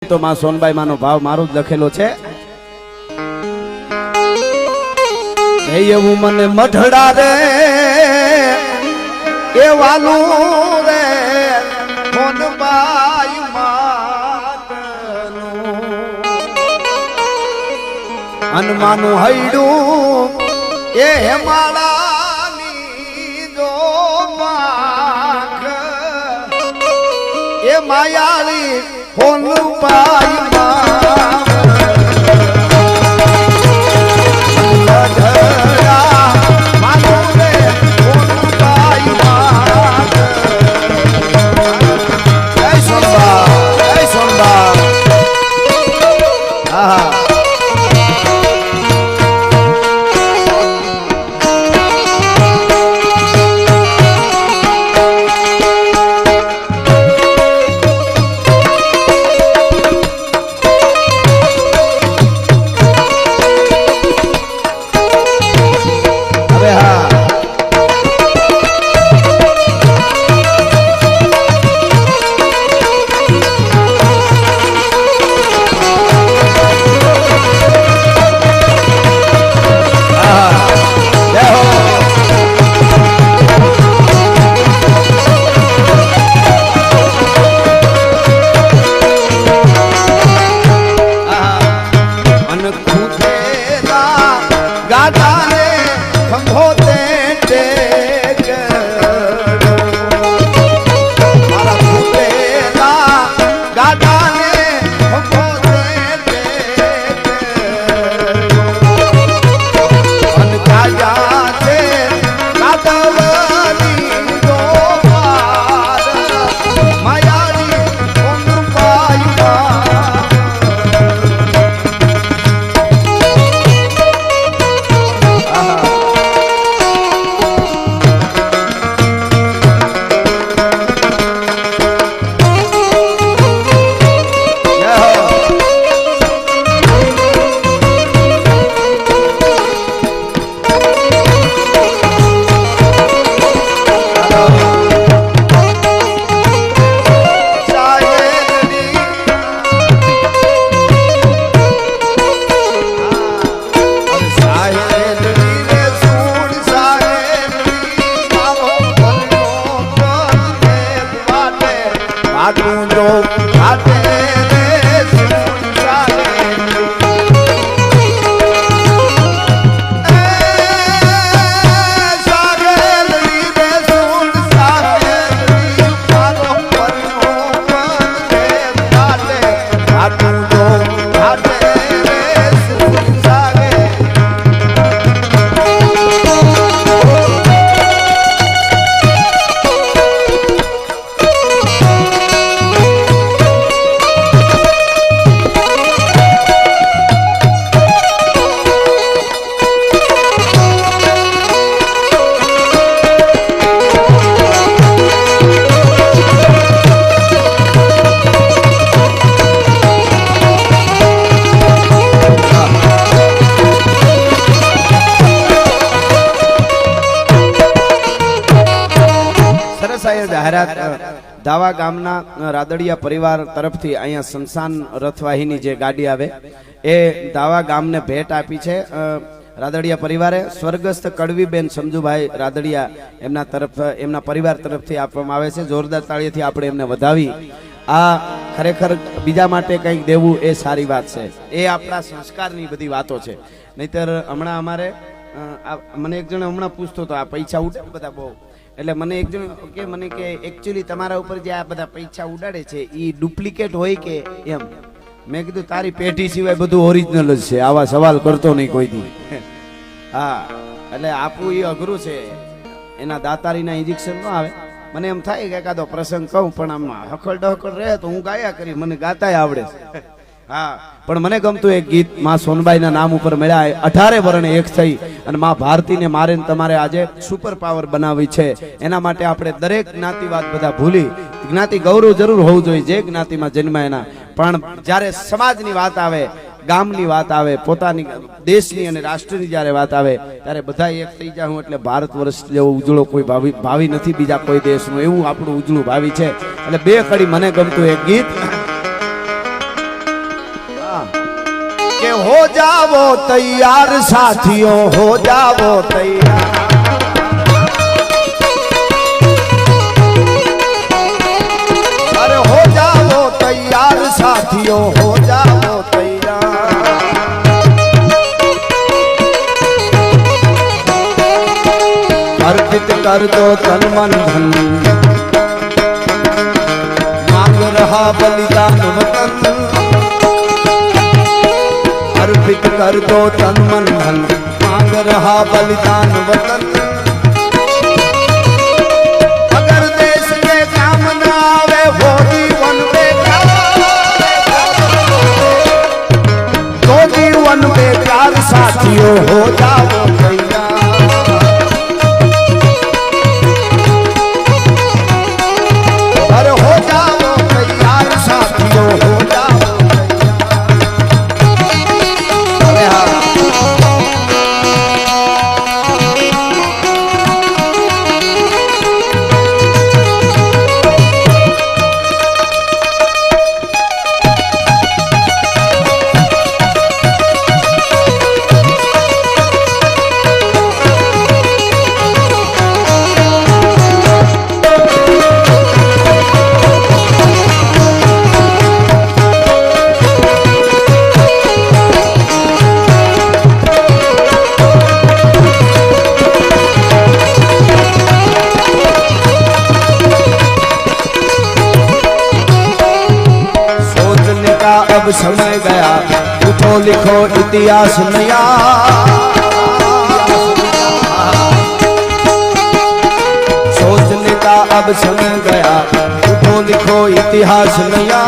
તો માં સોનબાઈ માનો ભાવ મારો જ લખેલો છે. એવું મને મઢડા રે એ વાલું રે સોનબાઈ માતનું હનુમાનું હૈડું એ હેમાળાની જો માખ એ માયાળી સોનબાઈ દાવા ગામના રાદડિયા પરિવાર તરફથી અહીંયા શમશાન રથવાહીની જે ગાડી આવે એ દાવા ગામને ભેટ આપી છે રાદડિયા પરિવારે. સ્વર્ગસ્થ કડવીબેન સમજુભાઈ રાદડિયા એમના પરિવાર તરફથી આપવામાં આવે છે. જોરદાર તાળીઓથી આપણે એમને વધાવી. આ ખરેખર બીજા માટે કંઈક દેવું એ સારી વાત છે. એ આપણા સંસ્કારની બધી વાતો છે. નહીતર હમણાં અમારે મને એક જણ હમણાં પૂછતો હતો આ પૈસા ઉડે બધા બહુ, એટલે મને એક જણ કે મને કે એકચ્યુઅલી તમારા ઉપર જે આ બધા પૈસા ઉડાડે છે એ ડુપ્લિકેટ હોય કે એમ. મેં કીધું તારી પેઢી સિવાય બધું ઓરિજિનલ જ છે, આવા સવાલ કરતો નહીં કોઈ દી. હા, એટલે આપવું એ અઘરું છે. એના દાતારીના ઇન્જેક્શન ન આવે. મને એમ થાય કે એકાદો પ્રસંગ કહું પણ આમ હકલ ડહકલ રહે તો હું ગાયા કરી, મને ગાતાય આવડે. હા, પણ મને ગમતું એક ગીત માં સોનબાઈના નામ ઉપર મળ્યા 18 વર્ણે એક થઈ અને માં ભારતીને મારે તમારે આજે સુપર પાવર બનાવી છે. એના માટે આપણે દરેક જ્ઞાતિવાદ બધા ભૂલી જ્ઞાતિ ગૌરવ જરૂર હોવું જોઈએ જે જ્ઞાતિમાં જન્માય એના, પણ જ્યારે સમાજની વાત આવે, ગામની વાત આવે, પોતાની દેશની અને રાષ્ટ્રની જ્યારે વાત આવે ત્યારે બધા એક થઈ જાઉં એટલે ભારત વર્ષ જેવો ઉજળો કોઈ ભાવિ નથી બીજા કોઈ દેશનું, એવું આપણું ઉજળું ભાવિ છે. એટલે બે કડી મને ગમતું એક ગીત कि हो जाओ तैयार साथियों, हो जाओ तैयार। अरे हो जाओ तैयार साथियों, हो जाओ तैयार। अर्पित कर दो तन मन धन, मांग रहा बलिदान वतन। अर्पित कर दो तन मन धन, मांग रहा बलिदान वतन। अगर देश के काम न आवे वो जीवन बेकार, तो जीवन बेकार साथियों, हो जाओ तैयार। अरे हो जाओ तैयार साथियों, हो जाओ तैयार। अब समय गया, उठो लिखो इतिहास नया। सोचने का अब समय गया, उठो लिखो इतिहास नया।